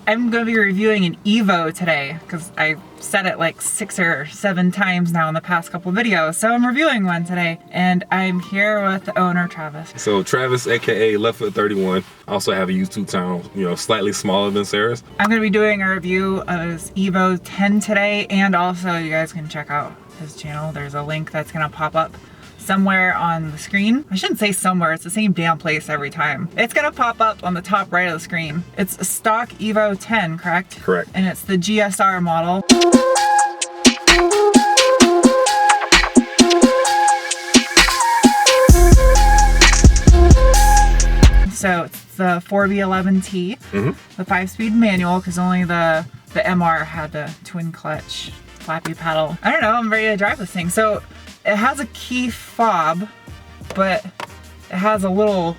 I'm going to be reviewing an Evo today because I said it like 6 or 7 times now in the past couple videos. So I'm reviewing one today, and I'm here with the owner, Travis. So Travis, aka Left Foot 31. I also have a YouTube channel, slightly smaller than Sarah's. I'm going to be doing a review of his Evo 10 today, and also you guys can check out his channel. There's a link that's going to pop up somewhere on the screen. I shouldn't say somewhere, it's the same damn place every time. It's gonna pop up on the top right of the screen. It's a stock Evo 10, correct? Correct. And it's the GSR model. So it's the 4V11T, the 5-speed manual, because only the MR had the twin clutch flappy paddle. I don't know, I'm ready to drive this thing. So it has a key fob, but it has a little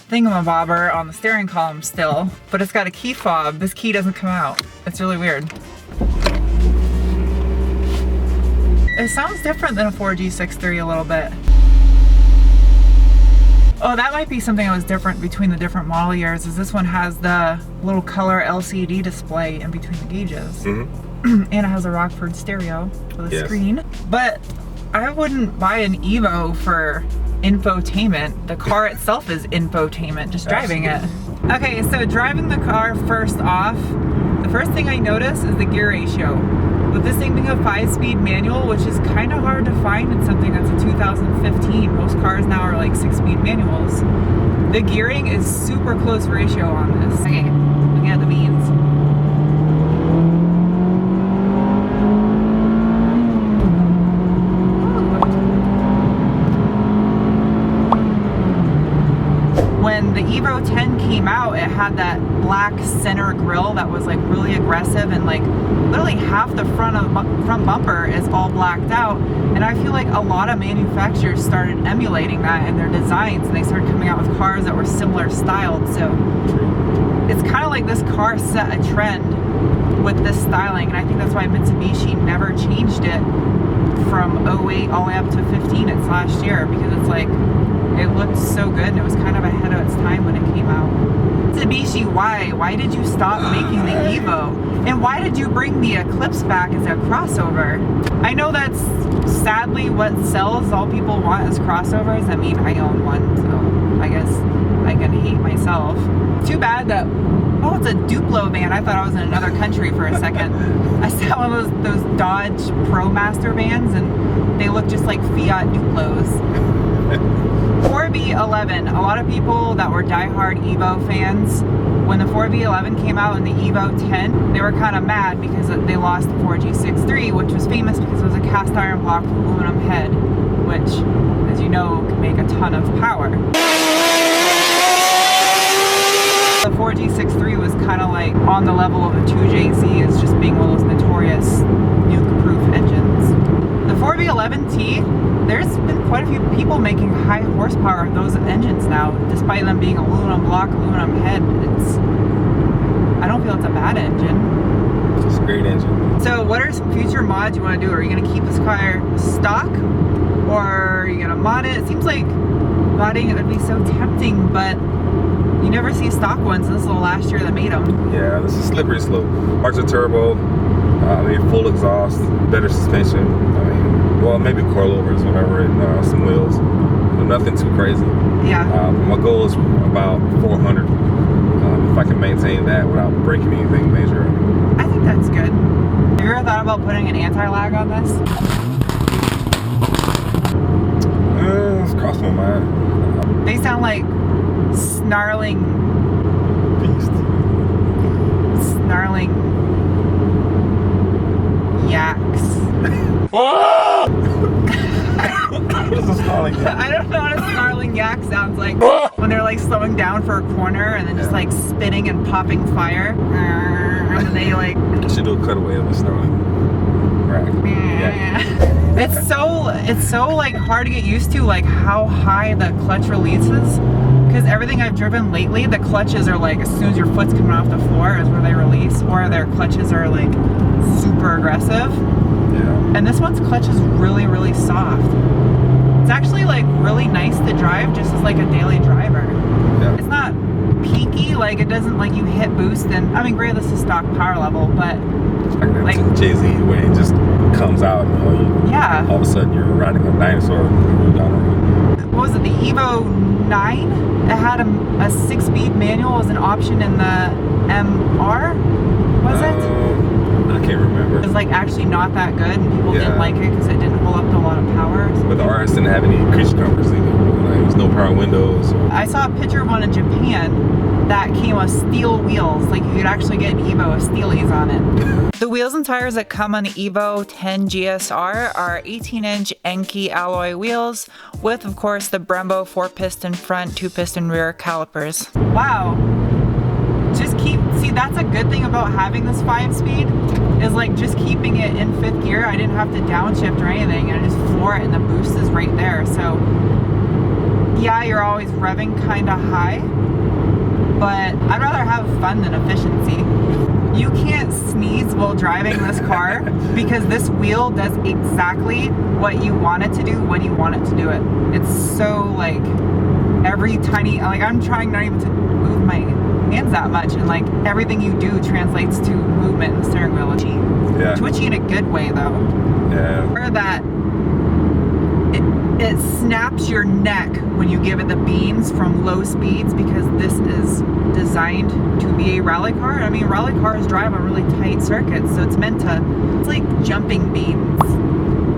thingamabobber on the steering column still, but it's got a key fob. This key doesn't come out. It's really weird. It sounds different than a 4G63 a little bit. Oh, that might be something that was different between the different model years, is this one has the little color LCD display in between the gauges. And it has a Rockford stereo with a screen. But I wouldn't buy an Evo for infotainment. The car itself is infotainment, just driving it. Okay, so driving the car first off, the first thing I notice is the gear ratio. With this thing being a 5-speed manual, which is kind of hard to find in something that's a 2015, most cars now are like 6-speed manuals. The gearing is super close ratio on this. Okay, looking at the beans. When the Evo 10 came out, it had that black center grille that was like really aggressive, and like literally half the front bumper is all blacked out. And I feel like a lot of manufacturers started emulating that in their designs, and they started coming out with cars that were similar styled. So it's kind of like this car set a trend with this styling, and I think that's why Mitsubishi never changed it from 08 all the way up to 15 its last year, because it's like it looked so good and it was kind of ahead of its time when it came out. Mitsubishi, why? Why did you stop making the Evo? And why did you bring the Eclipse back as a crossover? I know that's sadly what sells. All people want is crossovers. I mean, I own one, so I guess I can hate myself. Too bad that, oh, it's a Duplo van. I thought I was in another country for a second. I saw one of those Dodge ProMaster vans, and they look just like Fiat Duplos. 4V11, a lot of people that were diehard Evo fans, when the 4V11 came out in the Evo 10, they were kind of mad because they lost the 4G63, which was famous because it was a cast iron block with aluminum head, which, as you know, can make a ton of power. The 4G63 was kind of like on the level of a 2JZ as just being one of those notorious nuke-proof engines. The 4V11T, there's been quite a few people making high horsepower of those engines now, despite them being aluminum block, aluminum head. I don't feel it's a bad engine. It's a great engine. So what are some future mods you want to do? Are you going to keep this car stock, or are you going to mod it? It seems like modding it would be so tempting, but you never see stock ones. This is the last year that made them. Yeah, this is slippery slope. Archer turbo, full exhaust, better suspension. Well, maybe coilovers, whatever, and some wheels. But nothing too crazy. Yeah. My goal is about 400. If I can maintain that without breaking anything major. I think that's good. Have you ever thought about putting an anti-lag on this? It's crossed my mind. They sound like snarling yaks. What is a snarling yak? I don't know what a snarling yak sounds like. When they're like slowing down for a corner and then just like spinning and popping fire. And they like... I should do a cutaway of a snarling yak. It's so like hard to get used to, like how high the clutch releases. Because everything I've driven lately, the clutches are like, as soon as your foot's coming off the floor is where they release, or their clutches are like super aggressive. Yeah. And this one's clutch is really, really soft. It's actually like really nice to drive just as like a daily driver. Yeah. It's not peaky, like it doesn't like you hit boost and I mean great, this is stock power level, but like Jay-Z when it just comes out, you know, yeah, all of a sudden you're riding a dinosaur down the road. What was it, the Evo 9? It had a 6-speed manual as an option in the MR, was it? I can't remember. It was like actually not that good and people didn't like it because it didn't hold up to a lot of power. But the RS didn't have any creature comforts either. Like, there was no power windows. I saw a picture of one in Japan that came with steel wheels. Like you could actually get an Evo with steelies on it. The wheels and tires that come on the Evo X GSR are 18-inch Enki alloy wheels with, of course, the Brembo 4-piston front, 2-piston rear calipers. Wow. Just see, that's a good thing about having this 5-speed is like just keeping it in 5th gear. I didn't have to downshift or anything, and I just floor it and the boost is right there. So yeah, you're always revving kind of high, but I'd rather have fun than efficiency. You can't sneeze while driving this car because this wheel does exactly what you want it to do when you want it to do it. It's so like every tiny, like I'm trying not even to move my hands that much, and like everything you do translates to movement in the steering wheel. Yeah. Twitchy in a good way though. Yeah. Or that it snaps your neck when you give it the beans from low speeds because this is designed to be a rally car. I mean, rally cars drive on really tight circuits, so it's meant to, it's like jumping beans.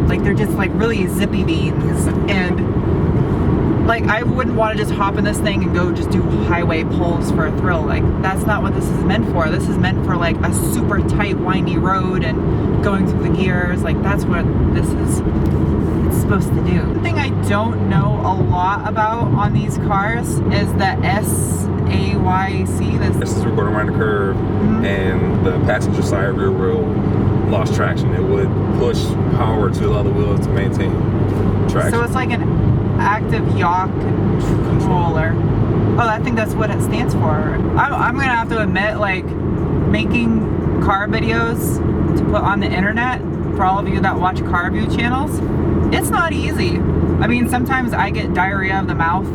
Like they're just like really zippy beans. And like I wouldn't want to just hop in this thing and go just do highway pulls for a thrill. Like that's not what this is meant for. This is meant for like a super tight windy road and going through the gears. Like that's what this is supposed to do. One thing I don't know a lot about on these cars is the SAYC. This is going around the curve, and the passenger side rear wheel lost traction. It would push power to the other wheels to maintain traction. So it's like an active yaw controller. Oh, I think that's what it stands for. I'm gonna have to admit, like making car videos to put on the internet for all of you that watch car review channels, it's not easy. I mean, sometimes I get diarrhea of the mouth,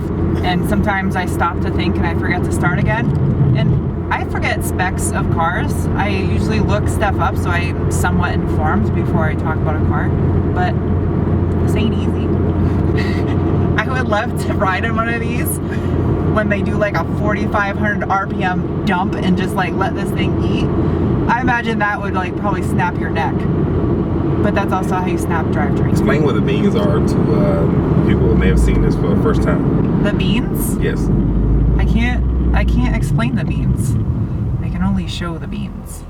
and sometimes I stop to think and I forget to start again. And I forget specs of cars. I usually look stuff up so I'm somewhat informed before I talk about a car, but this ain't easy. I would love to ride in one of these when they do like a 4,500 RPM dump and just like let this thing eat. I imagine that would like probably snap your neck. But that's also how you snap drivetrain. Explain what the beans are to people who may have seen this for the first time. The beans? Yes. I can't explain the beans. I can only show the beans.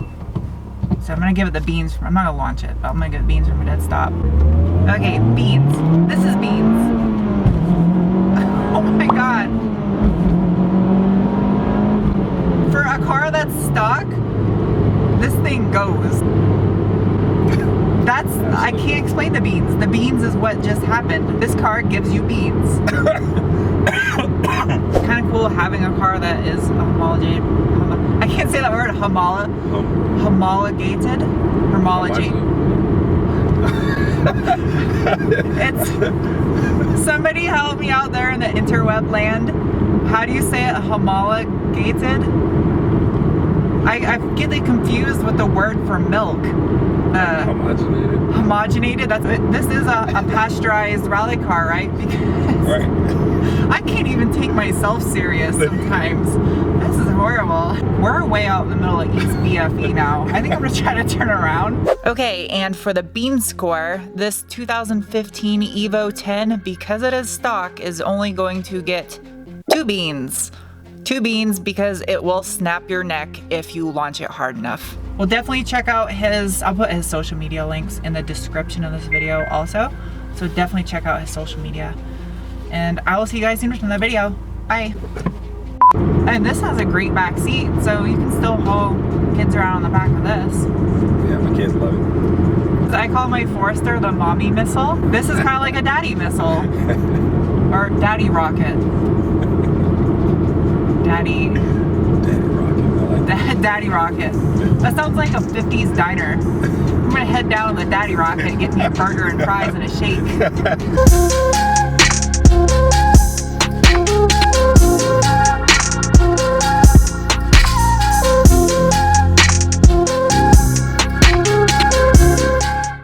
So I'm gonna give it the beans. I'm not gonna launch it, but I'm gonna give it beans from a dead stop. Okay, beans. This is beans. Oh my god. For a car that's stock, this thing goes. I can't explain the beans. The beans is what just happened. This car gives you beans. Kind of cool having a car that is homologated. I can't say that word. Homologated. It's somebody help me out there in the interweb land. How do you say it? Homologated? I get it confused with the word for milk. Homogenated. Homogenated. This is a pasteurized rally car, right? Because right. I can't even take myself serious sometimes. This is horrible. We're way out in the middle of East BFE now. I think I'm gonna try to turn around. Okay, and for the bean score, this 2015 Evo X, because it is stock, is only going to get 2 beans. 2 beans because it will snap your neck if you launch it hard enough. We'll definitely check out I'll put his social media links in the description of this video also. So definitely check out his social media. And I will see you guys soon in the video. Bye. And this has a great back seat, so you can still haul kids around on the back of this. Yeah, my kids love it. I call my Forester the mommy missile. This is kind of like a daddy missile. Or daddy rocket. Daddy rocket. I like that. Daddy rocket. That sounds like a 50s diner. I'm gonna head down to the daddy rocket and get me a burger and fries and a shake.